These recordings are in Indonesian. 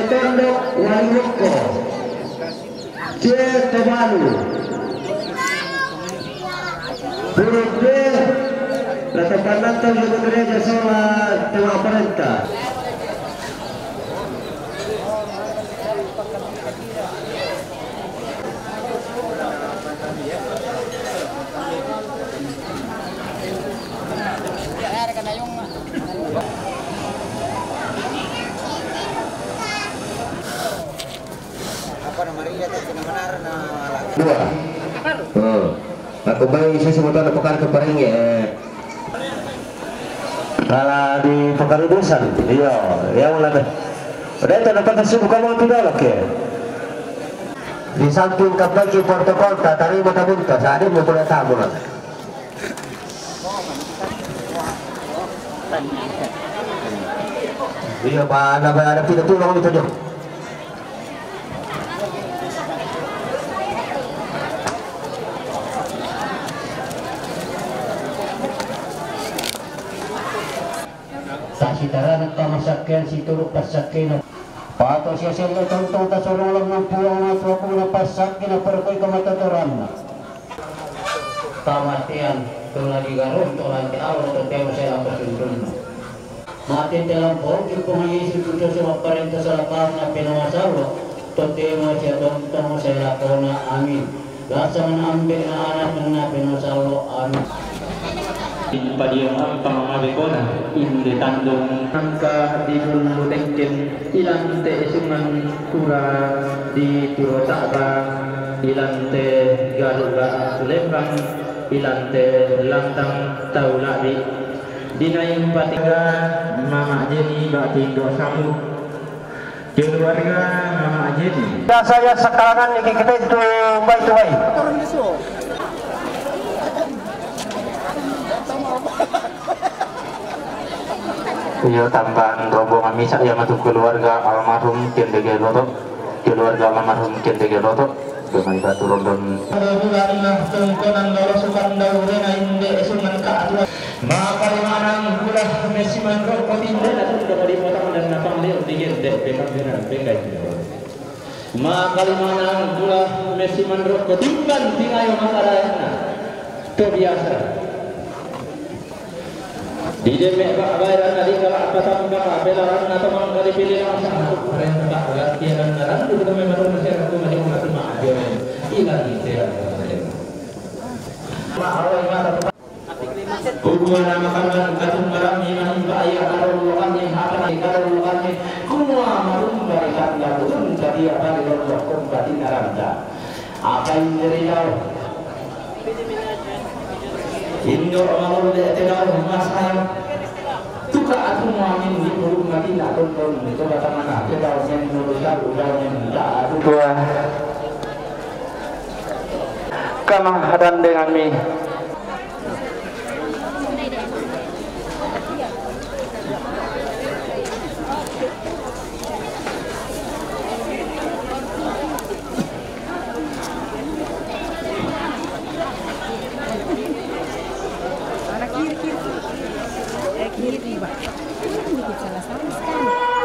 Tondok Waliroko Cetabalu huruf B Ratapan Natal Lugu Gereja Sholat Dewa Perintah dua. Aku bagi saya semua tahu pekan keparing ya. Kalau di pekan urusan, iya, yang mana? Udah itu dapat tersebut kamu tidak lagi. Di samping kapal protokol tadi mata bunta, saat ini boleh tamu lah. Iya, Pak, ada tidak tulang itu jauh. Sitara nagkamasakyan si turok pasakyan pato siya siya tong tasulong lang ng pulang na suwako na pasakyan na pero ko'y kamataturan na kamatian tulad igaron tulad di awal ito tema siya ang pasundun matin dalam po yung pumayisip ito sa maparenta sa lakar na pinawasawa ito tema siya tong sa lakaw na amin lasa man ambil na anak na pinawasawa amin Padiang pamamabikona indi tandung angka di Gunung Tengkin ilang te sungan kura di Tirotaba ilang te Garuga Lembang ilang te Lantang Tauladi dinayang patiga Mama Jenny Batindo Samu keluarga Mama Jenny saya sekarang ini kita itu baik-baik iya tambahan rombongan misa yang masuk keluarga almarhum Kendege Loto keluarga almarhum Kendege Loto dengan batu rondon maka limanang bulah mesiman rokok tindak atau sudah dipotong dan napang dia tinggi deh benar maka limanang bulah mesiman rokok tinggal tinggal masyarakat itu biasa di demek pak bayaran tadi kalau apa tambah pelaran atau mau kali pilih langsung aku perintah latihan naran itu memang masyarakat itu masih mengatur maaf hilang itu ya hubungan nama kawan katung barang yang bahaya kalau lukan yang apa kalau lukan kumua marum barikan yang betul jadi apa di luar kompati naranda apa yang dari jauh Indo malu lihat tahu mas saya tukar semua min di burung mati nak tonton coba tangan kita yang menuliskan udah yang tidak dua kamahadan dengan mi kiri Pak. Ini salah sama sekali.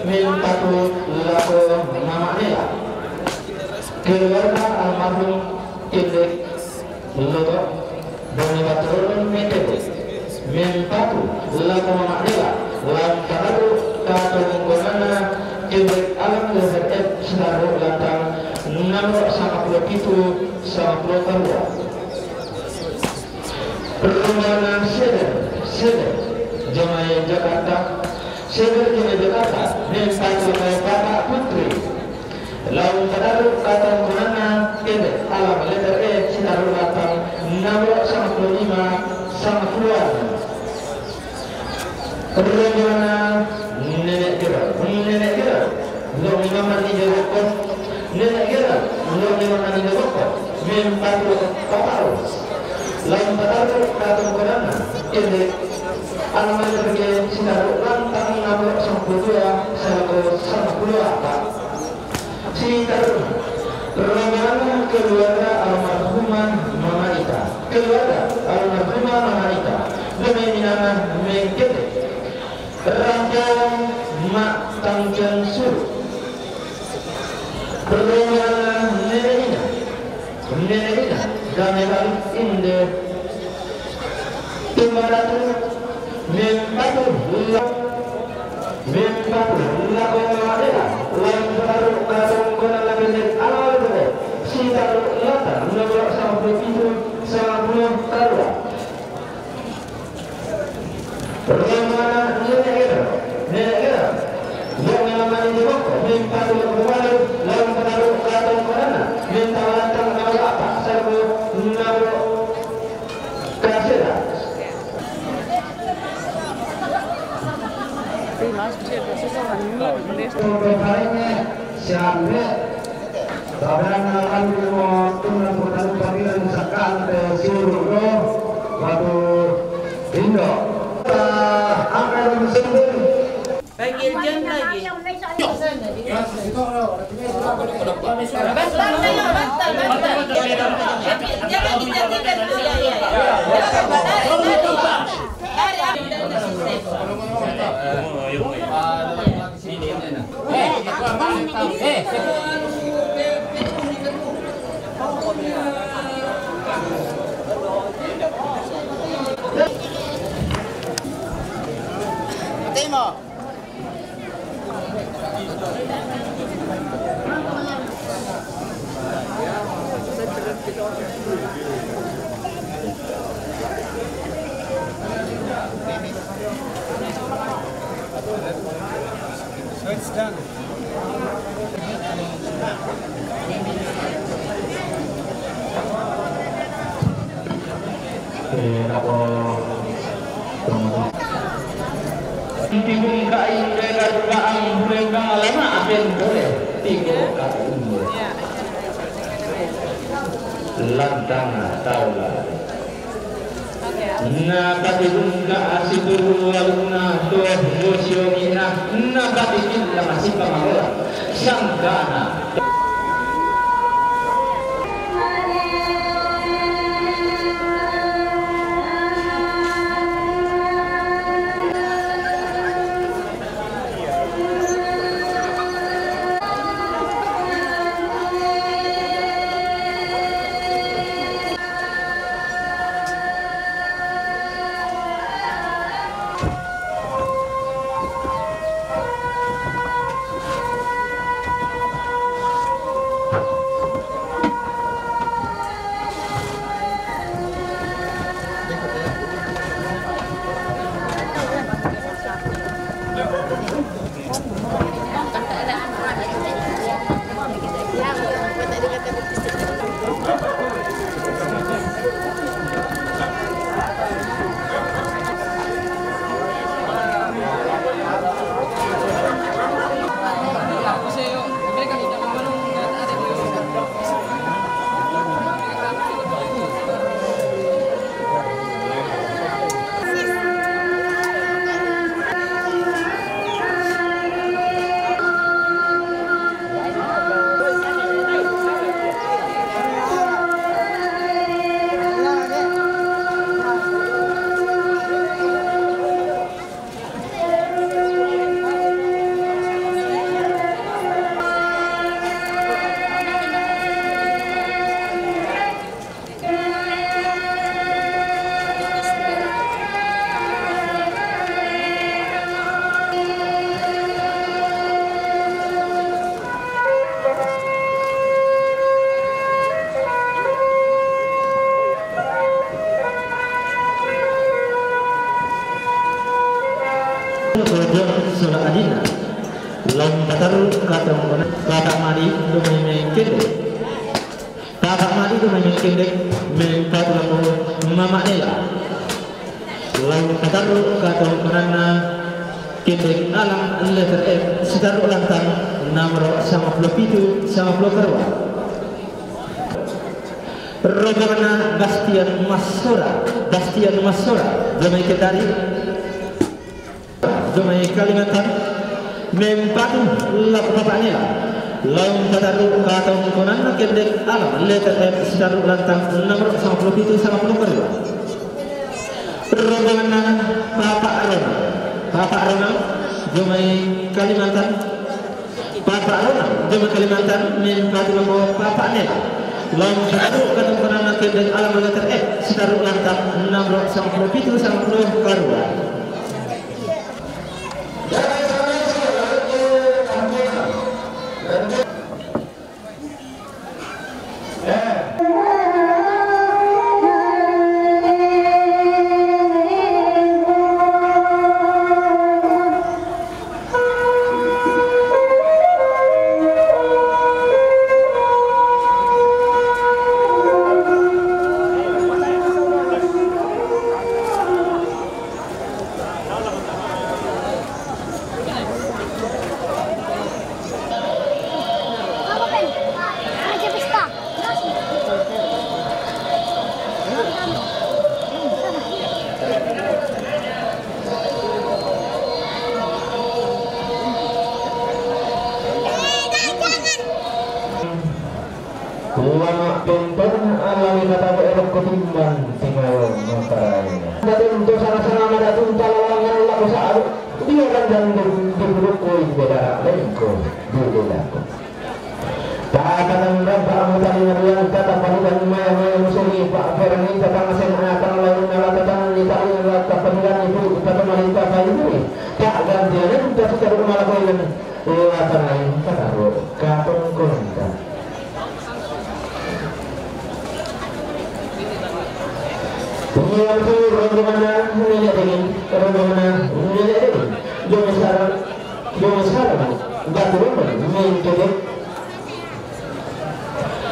Min takut laku nama dia. keluarga almarhum Indek Logo Doni Baturun Metebe Mempatu Laku Mamadila Lantaru Katung Gonana Indek Alam Lehetet Senaru Lantang Nomor 57 sama Karua Rumana Seder Jemaah Jakarta Seder Jemaah Jakarta Mempatu Bapak Putri Lalu terlalu kata mana ini alam letter E sinaru datang nomor 55 sama keluar. Bagaimana nenek kira, belum lima ni jawab, nenek kira, belum lima ni jawab, membantu kapal. Lalu terlalu kata mana ini alam letter E sinaru datang nomor 52 sama keluar. Rombongan keluarga almarhumah Mama Ita, keluarga almarhumah Mama Ita, demi nama Mengkete, Raja Mak Tangjan Sur, rombongan Nenekina, Gamelan Inde, Tumaratu, Mempatu Lakomadela, Lantaru Katung Kona Lagenet Awal Bede, Sitaru Lata, Nomor 57 sama Karua. Bagaimana nenek era, yang namanya di Boko, Mempatu Lakomadela, Lantaru Katung Kona, Mentawantang Nawa Apa, Serbu Nawa Kasera. Pembaiknya siapa? Saudara akan mengumpulkan pertanyaan panggilan misalkan seluruh waktu Indo. Akan bersembun. Bagian jam lagi. It's done. Timbul kain mereka dugaan mereka lama akhir boleh tiga kain lantang taula na katibunga asiburu waluna to musyomina na katibin la masih pamagora sanggana Sudah adina lam kataru kata mari do mengkende kata mari do mengkende mengkat lamu mama ela lam kataru kata karena kende alam letter F setar ulantan namro sama flopitu sama flokarwa Rogamana Bastian Masora Zamai Ketari Zamai Kalimantan Mempatu Lap Papanela Laum Tataru Katau Mukonan Kendek Alam Letter F Sedaru Lantang Nomor 97 sama Kedua Rogamana Papa Rona Zamai Kalimantan Papa Rona Zamai Kalimantan Mempatu Lap Papanela Lam satu kata penana kendek alam letter F sedaru lantak 697 sama 10 karua. Ulama tonton alami kata erok ketimbang tinggal makaranya. Jadi untuk sana-sana ada tuntal orang Allah besar dia kan dan diburu koi beda lain koi dulu aku. Kata nanda Pak Mutali Nabian kata panidan maya muslim Pak Ferni kata masen akan lain nala kata nita ini kata panidan ibu kata malika apa ini tak gantian kita sudah rumah koi ini kata lain kata kapan konta. Yang tu rombongan nenek dengan rombongan nenek dengan jom sekarang enggak turun main kedek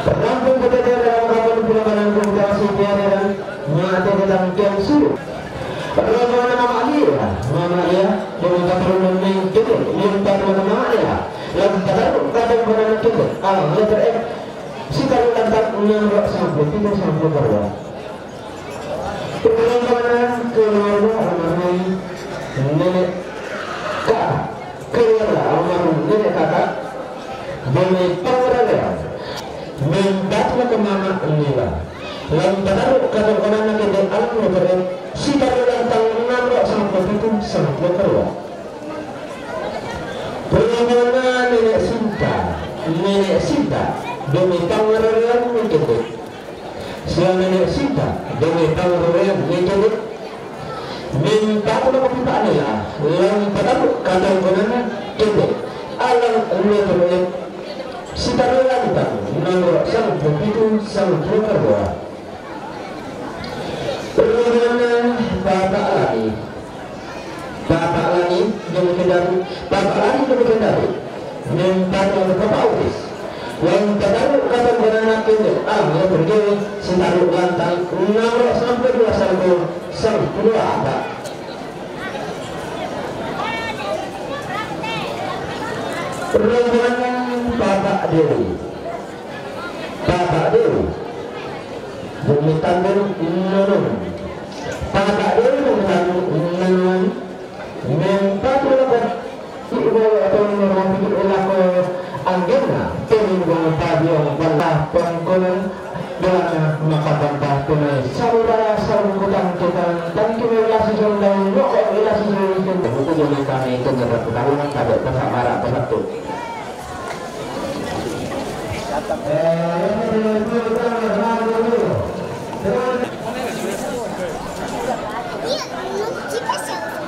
rampung kita dalam kapan pelajaran komunikasi dan nyata tentang kemsu rombongan mama dia dengan kapan main kedek lempar mama dia yang kata benar kedek letter F sekarang lantak menyanggap sampai tidak sampai bawah. Perkembangan keluarga almarhum nenek kakak keluarga almarhum nenek kakak demi pengenalan membantu ke mama inilah lalu taruh kata orang yang kedai alam lebaran si baru datang menampak sampai itu sampai keluar perkembangan nenek Sinta demi pengenalan kedai siang nenek Sinta demi pengenalan kedai minta pula kita adalah yang taruh kata orang kedai alam lebaran Sita lagi tak, nomor sang begitu sang keluar. Perjalanan bapak lagi demi kendari, membantu ke Paulis. Yang terlalu kata beranak itu, yang pergi sentaruh lantai, nomor sampai 2 sang keluar. Perjalanan Bapak Dewi memitangkan menurun Bapak Dewi menurun mempatulah ibu atau menurunkan ilaku anggena peninggung tadi yang pernah pengkonon dengan makapan tunai saudara saudara kita dan relasi saudara relasi saudara itu jadi kami itu berpertarungan pada persamaan tertentu.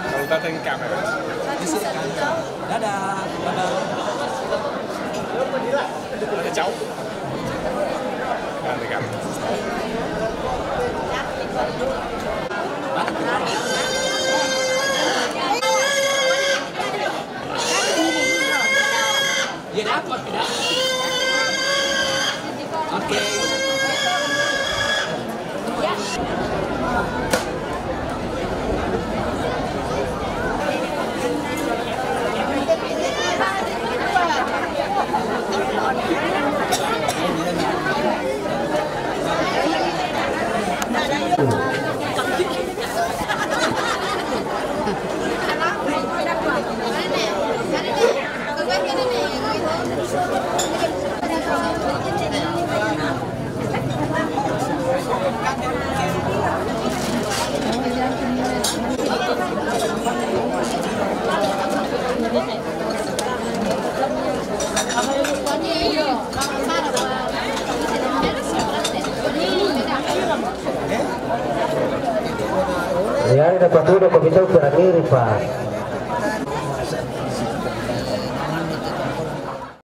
Kalau datang kamera. Dadah. Ada jauh. Ganti kamera. Ayari na patudo ko bitaw para kiri pa.